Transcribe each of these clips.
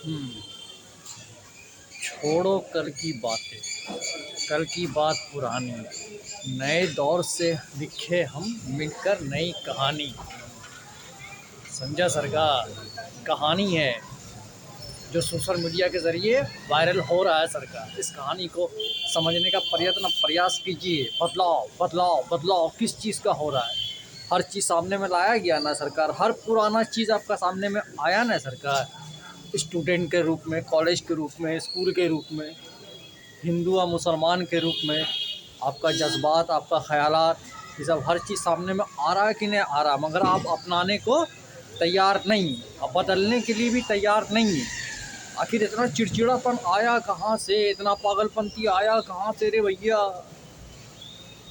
हम्म, छोड़ो कल की बातें, कल की बात पुरानी, नए दौर से लिखे हम मिलकर नई कहानी। संजय सर का कहानी है जो सोशल मीडिया के ज़रिए वायरल हो रहा है। सरकार इस कहानी को समझने का प्रयास कीजिए। बदलाव बदलाव बदलाव किस चीज़ का हो रहा है? हर चीज़ सामने में लाया गया ना सरकार, हर पुराना चीज़ आपका सामने में आया ना सरकार। स्टूडेंट के रूप में, कॉलेज के रूप में, स्कूल के रूप में, हिंदू और मुसलमान के रूप में, आपका जज्बात, आपका ख़यालात, ये सब हर चीज़ सामने में आ रहा है कि नहीं आ रहा, मगर आप अपनाने को तैयार नहीं, अब बदलने के लिए भी तैयार नहीं है। आखिर इतना चिड़चिड़ापन आया कहाँ से, इतना पागलपंती आया कहाँ से रे भैया,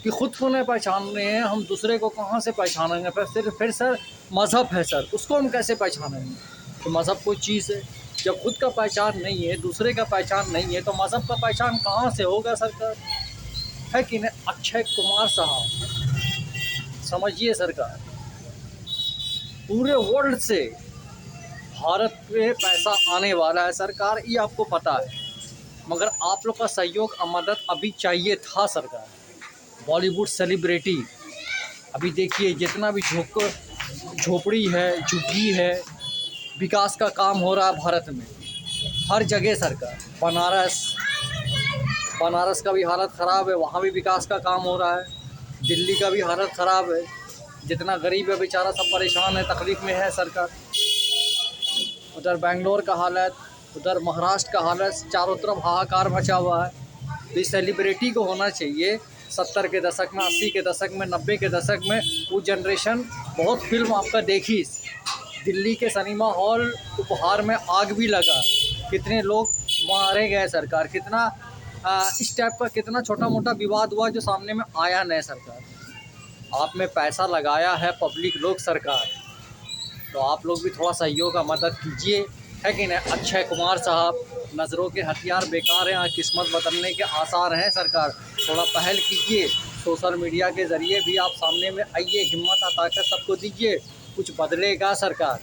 कि खुद को नहीं पहचान रहे हैं, हम दूसरे को कहाँ से पहचानेंगे? फिर सर मज़हब है सर, उसको हम कैसे पहचानेंगे? तो मज़हब कोई चीज़ है, जब खुद का पहचान नहीं है, दूसरे का पहचान नहीं है, तो मज़हब का पहचान कहाँ से होगा सरकार? है कि नहीं? अक्षय कुमार साहब, समझिए सरकार, पूरे वर्ल्ड से भारत पे पैसा आने वाला है सरकार, ये आपको पता है, मगर आप लोग का सहयोग और मदद अभी चाहिए था सरकार। बॉलीवुड सेलिब्रिटी, अभी देखिए जितना भी झोपड़ी है, झुग्गी है, विकास का काम हो रहा है भारत में हर जगह सरकार। बनारस का भी हालत ख़राब है, वहाँ भी विकास का काम हो रहा है। दिल्ली का भी हालत ख़राब है, जितना गरीब है बेचारा सब परेशान है, तकलीफ़ में है सरकार। उधर बेंगलोर का हालत, उधर महाराष्ट्र का हालत, चारों तरफ हाहाकार मचा हुआ है। तो इस सेलिब्रिटी को होना चाहिए। 70 के दशक में, 80 के दशक में, 90 के दशक में वो जनरेशन बहुत फिल्म आपका देखी। दिल्ली के सिनेमा हॉल उपहार में आग भी लगा, कितने लोग मारे गए सरकार, कितना इस टाइप का कितना छोटा मोटा विवाद हुआ जो सामने में आया नहीं सरकार। आप में पैसा लगाया है पब्लिक लोग सरकार, तो आप लोग भी थोड़ा सहयोग का मदद कीजिए, है कि नहीं? अक्षय कुमार साहब, नज़रों के हथियार बेकार हैं, किस्मत बदलने के आसार हैं सरकार, थोड़ा पहल कीजिए। सोशल मीडिया के ज़रिए भी आप सामने में आइए, हिम्मत और ताकत सबको दीजिए, कुछ बदलेगा सरकार।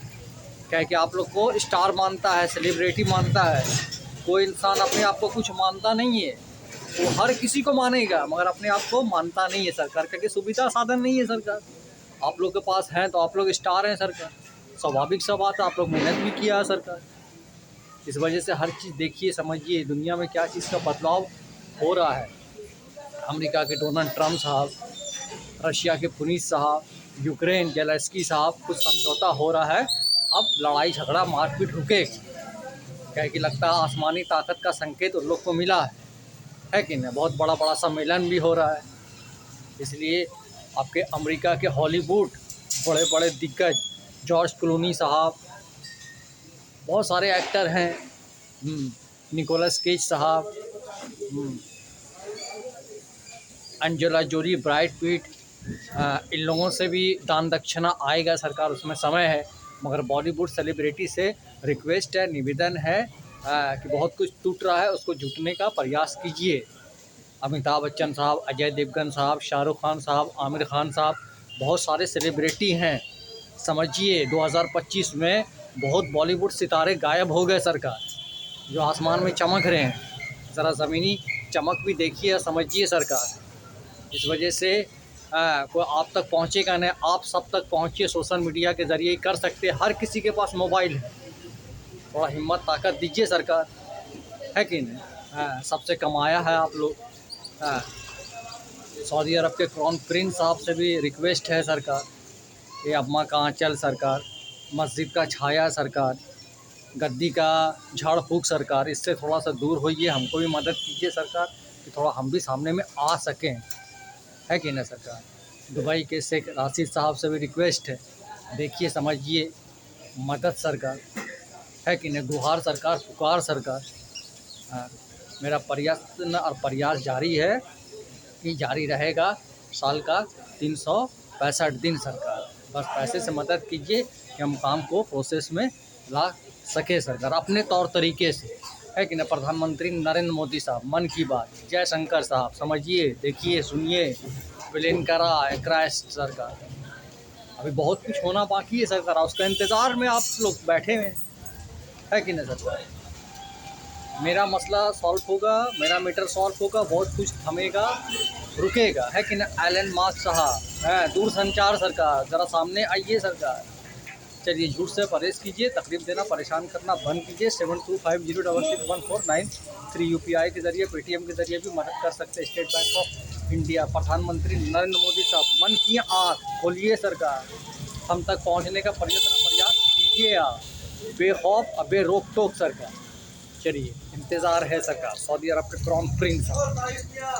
क्या है कि आप लोग को स्टार मानता है, सेलिब्रिटी मानता है, कोई इंसान अपने आप को कुछ मानता नहीं है। वो हर किसी को मानेगा मगर अपने आप को मानता नहीं है सरकार, क्योंकि सुविधा साधन नहीं है सरकार। आप लोग के पास हैं तो आप लोग स्टार हैं सरकार, स्वाभाविक सा बात है, आप लोग मेहनत भी किया है सरकार। इस वजह से हर चीज़ देखिए, समझिए दुनिया में क्या चीज़ का बदलाव हो रहा है। अमेरिका के डोनाल्ड ट्रंप साहब, रशिया के पुतिन साहब, यूक्रेन जेलेंस्की साहब, कुछ समझौता हो रहा है। अब लड़ाई झगड़ा मारपीट रुकेगी, क्या है कि लगता है आसमानी ताकत का संकेत उन लोग को मिला है कि नहीं? बहुत बड़ा बड़ा सम्मेलन भी हो रहा है। इसलिए आपके अमेरिका के हॉलीवुड बड़े बड़े दिग्गज, जॉर्ज क्लूनी साहब, बहुत सारे एक्टर हैं, निकोलस केज साहब, एंजेला जोली, ब्राइट पीट, इन लोगों से भी दान दक्षिणा आएगा सरकार, उसमें समय है। मगर बॉलीवुड सेलिब्रिटी से रिक्वेस्ट है, निवेदन है कि बहुत कुछ टूट रहा है, उसको जुटने का प्रयास कीजिए। अमिताभ बच्चन साहब, अजय देवगन साहब, शाहरुख खान साहब, आमिर खान साहब, बहुत सारे सेलिब्रिटी हैं। समझिए 2025 में बहुत बॉलीवुड सितारे गायब हो गए सरकार, जो आसमान में चमक रहे हैं, ज़रा ज़मीनी चमक भी देखिए, समझिए सरकार। इस वजह से कोई आप तक पहुंचेगा नहीं, आप सब तक पहुंचिए, सोशल मीडिया के ज़रिए कर सकते हैं, हर किसी के पास मोबाइल है, थोड़ा हिम्मत ताकत दीजिए सरकार, है कि नहीं? सबसे कमाया है आप लोग। हाँ, सऊदी अरब के क्राउन प्रिंस साहब से भी रिक्वेस्ट है सरकार, ये अम्मा का आंचल सरकार, मस्जिद का छाया सरकार, गद्दी का झाड़ फूक सरकार, इससे थोड़ा सा दूर होइए, हमको भी मदद कीजिए सरकार, कि थोड़ा हम भी सामने में आ सकें, है कि नहीं सरकार? दुबई के शेख राशिद साहब से भी रिक्वेस्ट है, देखिए समझिए, मदद सरकार, है कि नहीं? गुहार सरकार, पुकार सरकार। हाँ, मेरा प्रयत्न और प्रयास जारी है, कि जारी रहेगा, साल का 365 दिन सरकार। बस पैसे से मदद कीजिए कि हम काम को प्रोसेस में ला सके सरकार, अपने तौर तरीके से, है कि नहीं? प्रधानमंत्री नरेंद्र मोदी साहब, मन की बात, जयशंकर साहब, समझिए, देखिए, सुनिए, विलीन करा क्राइस्ट सरकार, अभी बहुत कुछ होना बाकी है सरकार, उसका इंतज़ार में आप लोग बैठे हैं, है कि नहीं सरकार? मेरा मसला सॉल्व होगा, मेरा मीटर सॉल्व होगा, बहुत कुछ थमेगा, रुकेगा, है कि ना। एलन मास्क साहब है, दूरसंचार सरकार, ज़रा सामने आइए सरकार। चलिए, झूठ से परहेज़ कीजिए, तकलीफ देना, परेशान करना बंद कीजिए। 7250661493 UPI के ज़रिए, पेटीएम के ज़रिए भी मदद कर सकते हैं। स्टेट बैंक ऑफ इंडिया, प्रधानमंत्री नरेंद्र मोदी साहब, मन की आँख खोलिए सरकार, हम तक पहुँचने का प्रयास कीजिए आप, बेखौफ बेरोक टोक सरकार। चलिए, इंतज़ार है सरकार। सऊदी अरब के क्राउन प्रिंस साहब।